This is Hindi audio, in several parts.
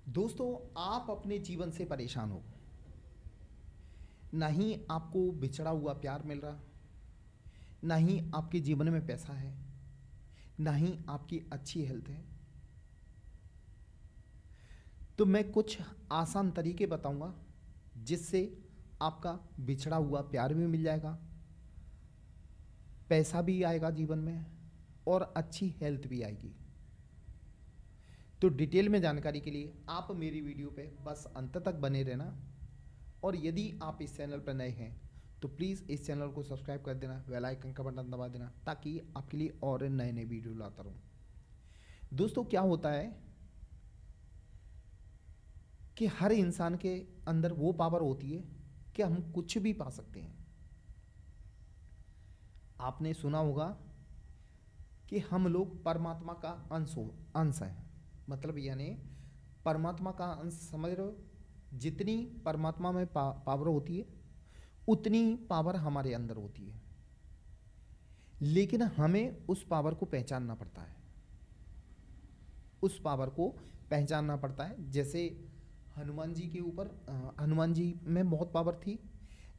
दोस्तों, आप अपने जीवन से परेशान हो। ना ही आपको बिछड़ा हुआ प्यार मिल रहा, ना ही आपके जीवन में पैसा है, ना ही आपकी अच्छी हेल्थ है। तो मैं कुछ आसान तरीके बताऊंगा जिससे आपका बिछड़ा हुआ प्यार भी मिल जाएगा, पैसा भी आएगा जीवन में और अच्छी हेल्थ भी आएगी। तो डिटेल में जानकारी के लिए आप मेरी वीडियो पे बस अंत तक बने रहना। और यदि आप इस चैनल पर नए हैं तो प्लीज़ इस चैनल को सब्सक्राइब कर देना, बेल आइकन का बटन दबा देना, ताकि आपके लिए और नए नए वीडियो लाता रहूँ। दोस्तों, क्या होता है कि हर इंसान के अंदर वो पावर होती है कि हम कुछ भी पा सकते हैं। आपने सुना होगा कि हम लोग परमात्मा का अंश हैं। मतलब यानी परमात्मा का अंश समझ रहे हो। जितनी परमात्मा में पावर होती है उतनी पावर हमारे अंदर होती है, लेकिन हमें उस पावर को पहचानना पड़ता है। उस पावर को पहचानना पड़ता है। जैसे हनुमान जी के ऊपर हनुमान जी में बहुत पावर थी,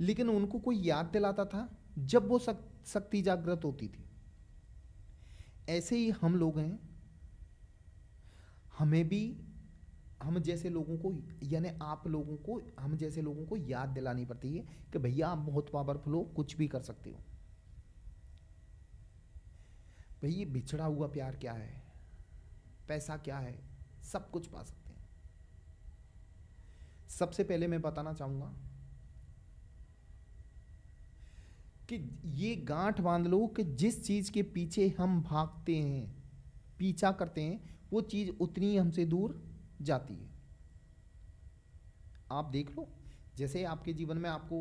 लेकिन उनको कोई याद दिलाता था जब वो शक्ति जागृत होती थी। ऐसे ही हम लोग हैं। हमें भी हम जैसे लोगों को, यानी आप लोगों को, हम जैसे लोगों को याद दिलानी पड़ती है कि भैया आप बहुत पावरफुल हो, कुछ भी कर सकते हो। भैया बिछड़ा हुआ प्यार क्या है, पैसा क्या है, सब कुछ पा सकते हैं। सबसे पहले मैं बताना चाहूंगा कि ये गांठ बांध लो कि जिस चीज के पीछे हम भागते हैं, पीछा करते हैं, वो चीज उतनी हमसे दूर जाती है। आप देख लो, जैसे आपके जीवन में आपको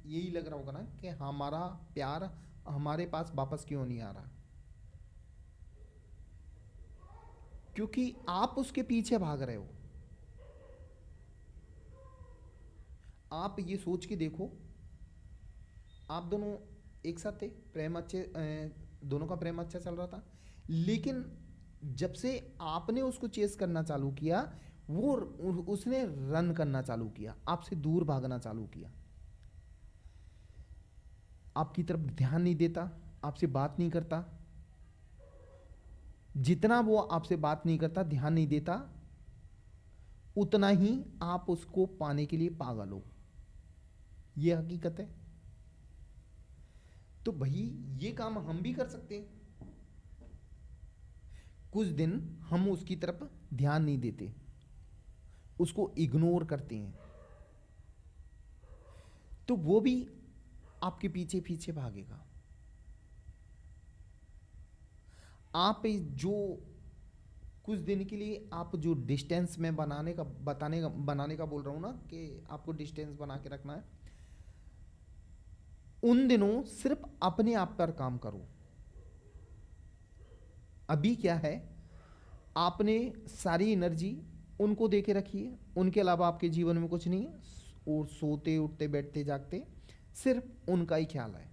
यही लग रहा होगा ना कि हमारा प्यार हमारे पास वापस क्यों नहीं आ रहा, क्योंकि आप उसके पीछे भाग रहे हो। आप ये सोच के देखो, आप दोनों एक साथ थे, प्रेम अच्छे, दोनों का प्रेम अच्छा चल रहा था, लेकिन जब से आपने उसको चेस करना चालू किया, वो उसने रन करना चालू किया, आपसे दूर भागना चालू किया, आपकी तरफ ध्यान नहीं देता, आपसे बात नहीं करता। जितना वो आपसे बात नहीं करता, ध्यान नहीं देता, उतना ही आप उसको पाने के लिए पागल हो। ये हकीकत है। तो भाई ये काम हम भी कर सकते हैं। कुछ दिन हम उसकी तरफ ध्यान नहीं देते, उसको इग्नोर करते हैं, तो वो भी आपके पीछे पीछे भागेगा। आप जो कुछ दिन के लिए आप जो डिस्टेंस में बनाने का बोल रहा हूं ना, कि आपको डिस्टेंस बना के रखना है, उन दिनों सिर्फ अपने आप पर काम करो। अभी क्या है, आपने सारी एनर्जी उनको दे के रखी है, उनके अलावा आपके जीवन में कुछ नहीं है। और सोते उठते बैठते जागते सिर्फ उनका ही ख्याल है।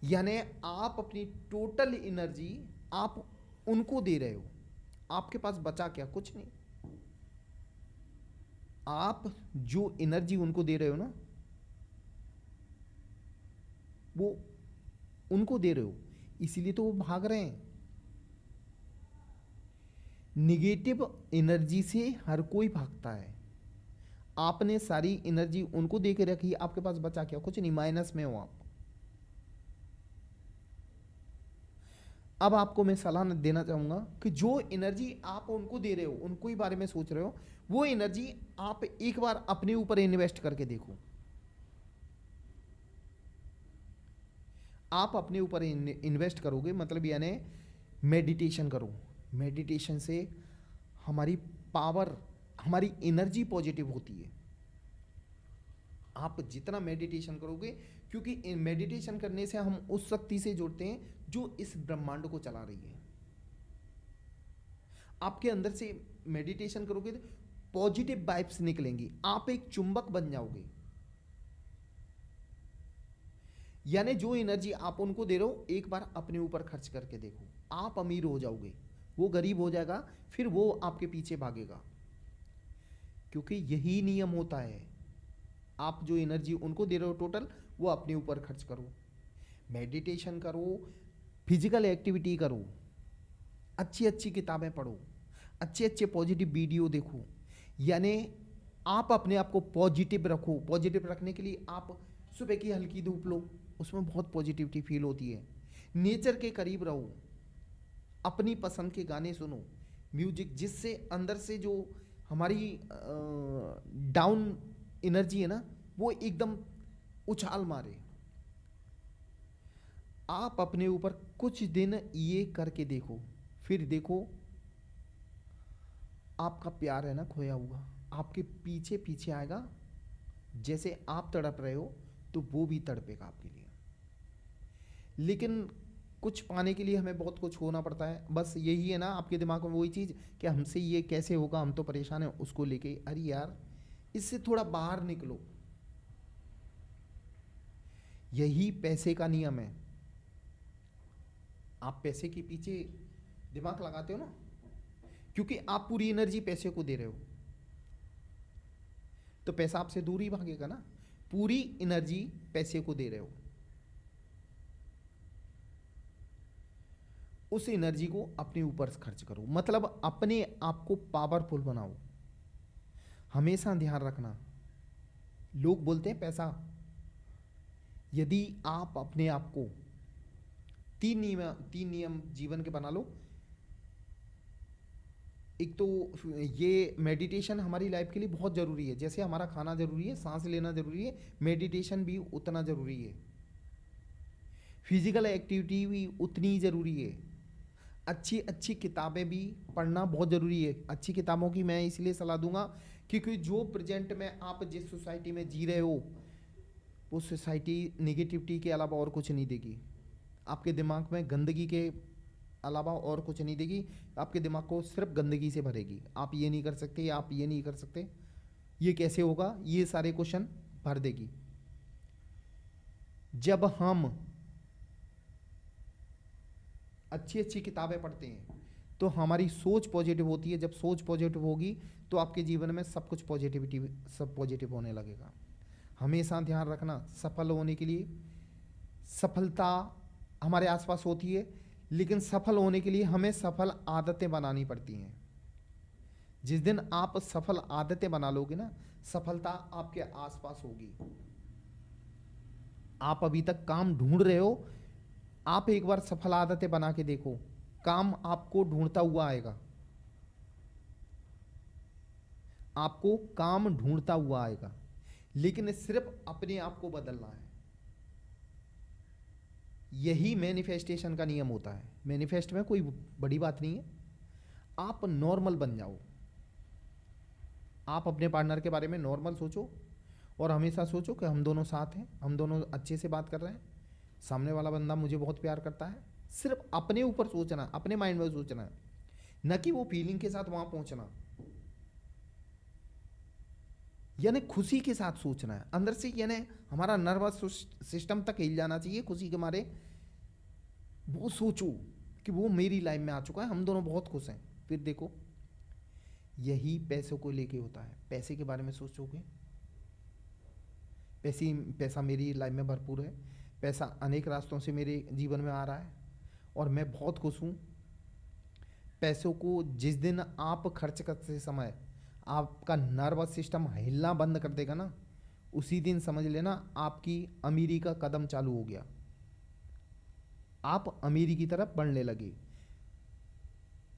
यानी आप अपनी टोटल एनर्जी आप उनको दे रहे हो। आपके पास बचा क्या, कुछ नहीं। आप जो एनर्जी उनको दे रहे हो ना, वो उनको दे रहे हो, इसीलिए तो वो भाग रहे हैं। निगेटिव एनर्जी से हर कोई भागता है। आपने सारी एनर्जी उनको दे के रखी, आपके पास बचा क्या, कुछ नहीं, माइनस में हो आप। अब आपको मैं सलाह देना चाहूंगा कि जो एनर्जी आप उनको दे रहे हो, उनको ही बारे में सोच रहे हो, वो एनर्जी आप एक बार अपने ऊपर इन्वेस्ट करके देखो। आप अपने ऊपर इन्वेस्ट करोगे, मतलब यानी मेडिटेशन करो। मेडिटेशन से हमारी पावर, हमारी एनर्जी पॉजिटिव होती है। आप जितना मेडिटेशन करोगे, क्योंकि मेडिटेशन करने से हम उस शक्ति से जुड़ते हैं जो इस ब्रह्मांड को चला रही है। आपके अंदर से मेडिटेशन करोगे तो पॉजिटिव वाइब्स निकलेंगी, आप एक चुंबक बन जाओगे। यानी जो एनर्जी आप उनको दे रहे हो, एक बार अपने ऊपर खर्च करके देखो, आप अमीर हो जाओगे, वो गरीब हो जाएगा, फिर वो आपके पीछे भागेगा। क्योंकि यही नियम होता है। आप जो एनर्जी उनको दे रहे हो टोटल, वो अपने ऊपर खर्च करो। मेडिटेशन करो, फिजिकल एक्टिविटी करो, अच्छी अच्छी किताबें पढ़ो, अच्छे अच्छे पॉजिटिव वीडियो देखो। यानी आप अपने आप को पॉजिटिव रखो। पॉजिटिव रखने के लिए आप सुबह की हल्की धूप लो, उसमें बहुत पॉजिटिविटी फील होती है। नेचर के करीब रहो, अपनी पसंद के गाने सुनो, म्यूजिक, जिससे अंदर से जो हमारी डाउन एनर्जी है ना, वो एकदम उछाल मारे। आप अपने ऊपर कुछ दिन ये करके देखो, फिर देखो आपका प्यार है ना खोया हुआ, आपके पीछे पीछे आएगा। जैसे आप तड़प रहे हो तो वो भी तड़पेगा आपके लिए। लेकिन कुछ पाने के लिए हमें बहुत कुछ होना पड़ता है। बस यही है ना आपके दिमाग में वही चीज़ कि हमसे ये कैसे होगा, हम तो परेशान हैं, उसको लेके। अरे यार, इससे थोड़ा बाहर निकलो। यही पैसे का नियम है। आप पैसे के पीछे दिमाग लगाते हो ना, क्योंकि आप पूरी एनर्जी पैसे को दे रहे हो, तो पैसा आपसे दूर ही भागेगा ना। पूरी एनर्जी पैसे को दे रहे हो, उस एनर्जी को अपने ऊपर खर्च करो। मतलब अपने आप को पावरफुल बनाओ। हमेशा ध्यान रखना, लोग बोलते हैं पैसा, यदि आप अपने आप को तीन नियम जीवन के बना लो। एक तो ये मेडिटेशन हमारी लाइफ के लिए बहुत ज़रूरी है। जैसे हमारा खाना ज़रूरी है, सांस लेना ज़रूरी है, मेडिटेशन भी उतना ज़रूरी है। फिजिकल एक्टिविटी भी उतनी ज़रूरी है। अच्छी अच्छी किताबें भी पढ़ना बहुत ज़रूरी है। अच्छी किताबों की मैं इसलिए सलाह दूंगा क्योंकि जो प्रेजेंट में आप जिस सोसाइटी में जी रहे हो, वो सोसाइटी नेगेटिविटी के अलावा और कुछ नहीं देगी। आपके दिमाग में गंदगी के अलावा और कुछ नहीं देगी। आपके दिमाग को सिर्फ गंदगी से भरेगी। आप ये नहीं कर सकते, आप ये नहीं कर सकते, ये कैसे होगा, ये सारे क्वेश्चन भर देगी। जब हम अच्छी अच्छी किताबें पढ़ते हैं तो हमारी सोच पॉजिटिव होती है। जब सोच पॉजिटिव होगी तो आपके जीवन में सब कुछ पॉजिटिविटी, सब पॉजिटिव होने लगेगा। हमेशा ध्यान रखना, सफल होने के लिए सफलता हमारे आसपास होती है, लेकिन सफल होने के लिए हमें सफल आदतें बनानी पड़ती हैं। जिस दिन आप सफल आदतें बना लोगे ना, सफलता आपके आसपास होगी। आप अभी तक काम ढूंढ रहे हो, आप एक बार सफल आदतें बना के देखो, काम आपको ढूंढता हुआ आएगा। आपको काम ढूंढता हुआ आएगा, लेकिन सिर्फ अपने आप को बदलना है। यही मैनिफेस्टेशन का नियम होता है। मैनिफेस्ट में कोई बड़ी बात नहीं है। आप नॉर्मल बन जाओ। आप अपने पार्टनर के बारे में नॉर्मल सोचो और हमेशा सोचो कि हम दोनों साथ हैं, हम दोनों अच्छे से बात कर रहे हैं, सामने वाला बंदा मुझे बहुत प्यार करता है। सिर्फ अपने ऊपर सोचना, अपने माइंड में सोचना है, न कि वो फीलिंग के साथ वहां पहुंचना। यानी खुशी के साथ सोचना है अंदर से। यानी हमारा नर्वस सिस्टम तक हिल जाना चाहिए खुशी के मारे। वो सोचो कि वो मेरी लाइफ में आ चुका है, हम दोनों बहुत खुश हैं। फिर देखो, यही पैसों को लेके होता है। पैसे के बारे में सोचोगे, पैसा मेरी लाइफ में भरपूर है, पैसा अनेक रास्तों से मेरे जीवन में आ रहा है और मैं बहुत खुश हूँ। पैसों को जिस दिन आप खर्च करते समय आपका नर्वस सिस्टम हिलना बंद कर देगा ना, उसी दिन समझ लेना आपकी अमीरी का कदम चालू हो गया। आप अमीरी की तरफ बढ़ने लगे।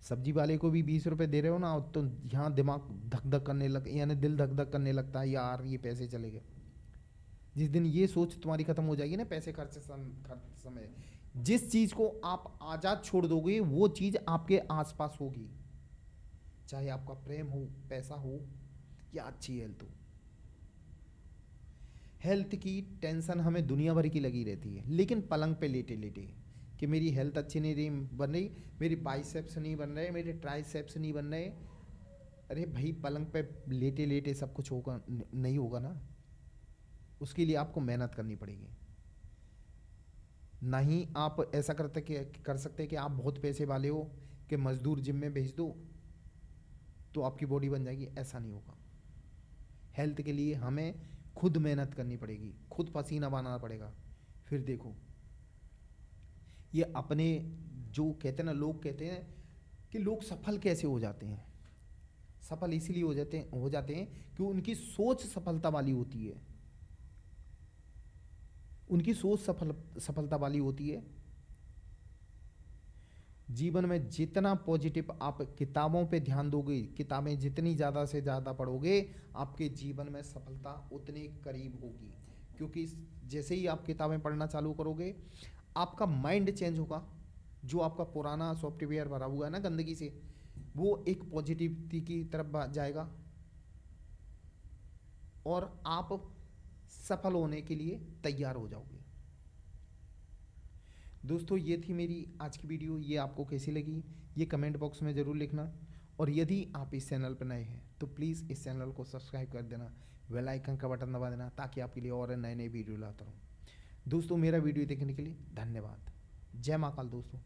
सब्जी वाले को भी 20 रुपए दे रहे हो ना, तो यहाँ दिमाग धक धक करने लग, यानी दिल धक धक करने लगता है, यार ये पैसे चले गए। जिस दिन ये सोच तुम्हारी खत्म हो जाएगी ना, पैसे खर्च समय, जिस चीज को आप आजाद छोड़ दोगे वो चीज आपके आसपास होगी। चाहे आपका प्रेम हो, पैसा हो या अच्छी हेल्थ हो। हेल्थ की टेंशन हमें दुनिया भर की लगी रहती है, लेकिन पलंग पे लेटे लेटे कि मेरी हेल्थ अच्छी नहीं रही बन रही, मेरी बाइसेप्स नहीं बन रहे, मेरे ट्राइसेप्स नहीं बन रहे। अरे भाई, पलंग पे लेटे लेटे सब कुछ होगा नहीं होगा ना। उसके लिए आपको मेहनत करनी पड़ेगी। नहीं आप ऐसा कर सकते कि आप बहुत पैसे वाले हो कि मजदूर जिम में भेज दो तो आपकी बॉडी बन जाएगी, ऐसा नहीं होगा। हेल्थ के लिए हमें खुद मेहनत करनी पड़ेगी, खुद पसीना बहाना पड़ेगा। फिर देखो ये अपने जो कहते हैं ना, लोग कहते हैं कि लोग सफल कैसे हो जाते हैं, सफल इसीलिए हो जाते हैं कि उनकी सोच सफलता वाली होती है। उनकी सोच सफलता वाली होती है। जीवन में जितना पॉजिटिव आप किताबों पे ध्यान दोगे, किताबें जितनी ज़्यादा से ज़्यादा पढ़ोगे, आपके जीवन में सफलता उतनी करीब होगी। क्योंकि जैसे ही आप किताबें पढ़ना चालू करोगे, आपका माइंड चेंज होगा। जो आपका पुराना सॉफ्टवेयर भरा हुआ है ना गंदगी से, वो एक पॉजिटिविटी की तरफ जाएगा और आप सफल होने के लिए तैयार हो जाओगे। दोस्तों ये थी मेरी आज की वीडियो। ये आपको कैसी लगी ये कमेंट बॉक्स में ज़रूर लिखना। और यदि आप इस चैनल पर नए हैं तो प्लीज़ इस चैनल को सब्सक्राइब कर देना, बेल आइकन का बटन दबा देना, ताकि आपके लिए और नए नए वीडियो लाता रहूँ। दोस्तों मेरा वीडियो देखने के लिए धन्यवाद। जय महाकाल दोस्तों।